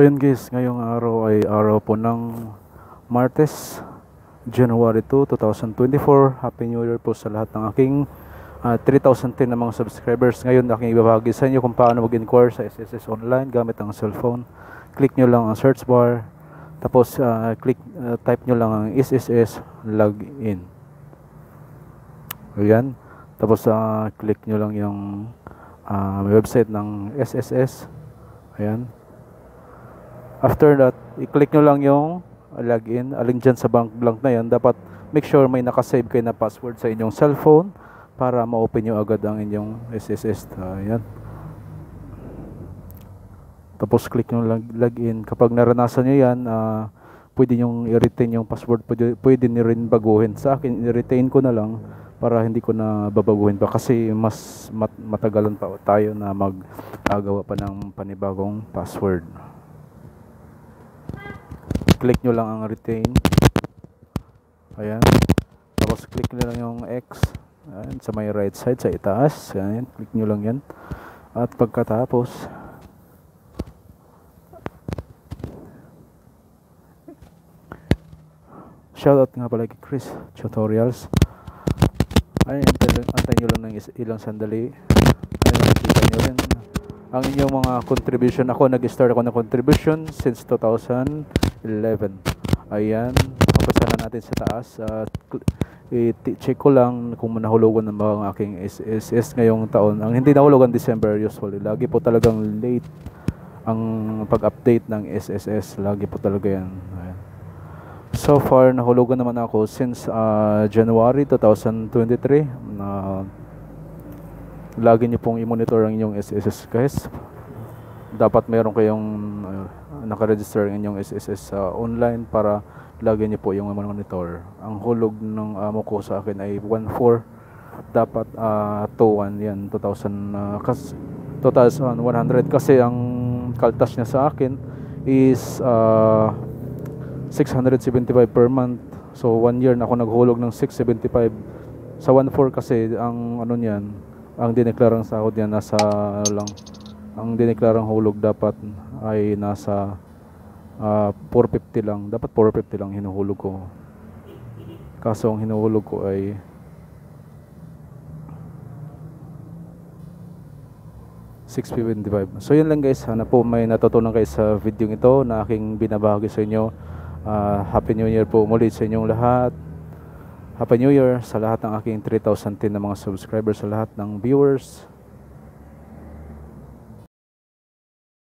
So yun guys, ngayong araw ay araw po ng Martes, January 2, 2024. Happy New Year po sa lahat ng aking 3,010 na mga subscribers. Ngayon aking ibabahagi sa inyo kung paano mag-inquire sa SSS online gamit ang cellphone. Click nyo lang ang search bar, tapos type nyo lang ang SSS login. Ayan. Tapos click nyo lang yung website ng SSS. Ayan. After that, i-click nyo lang yung login. Alin dyan sa blank na yan, dapat make sure may nakasave kayo na password sa inyong cellphone para ma-open nyo agad ang inyong SSS. Ayan. Tapos click nyo login. Kapag naranasan nyo yan, pwede nyo i-retain yung password. Pwede nyo rin baguhin. Sa akin, i-retain ko na lang para hindi ko na babaguhin pa kasi mas matagalan pa tayo na mag-agawa pa ng panibagong password. Click nyo lang ang retain. Ayan. Tapos click nyo lang yung X. Ayan, sa may right side, sa itaas. Ayan, click nyo lang yan. At pagkatapos, shoutout nga pala kay Chris Tutorials. Ayan, antay nyo lang ng ilang sandali. Ayan, nakikita nyo rin ang inyong mga contribution. Ako, nag-start ako ng contribution since 2011. Ayan, umpisa na natin sa taas. I-check ko lang kung nahulugan ng mga aking SSS ngayong taon. Ang hindi nahulugan December usually. Lagi po talagang late ang pag-update ng SSS. Lagi po talaga yan. Ayan. So far, nahulugan naman ako since January 2023. Lagi niyo pong i-monitor ang inyong SSS guys. Dapat meron kayong nakaregister ang inyong SSS online para lagi niyo po yung monitor. Ang hulog ng amo ko sa akin ay 1.4. Dapat 2.1 yan, 2,100 kasi ang kaltas niya sa akin is 675 per month. So 1 year na ako naghulog ng 675. Sa 1.4 kasi ang ano niyan, ang dineklarang sahod niya nasa lang. Ang dineklarang hulog dapat ay nasa 450 lang. Dapat 450 lang hinuhulog ko. Kaso ang hinuhulog ko ay $675. So yun lang guys. Sana po may natutunan kayo sa video ito na aking binabahagi sa inyo. Happy New Year po muli sa inyong lahat. Happy New Year sa lahat ng aking 3,010 na mga subscribers, sa lahat ng viewers.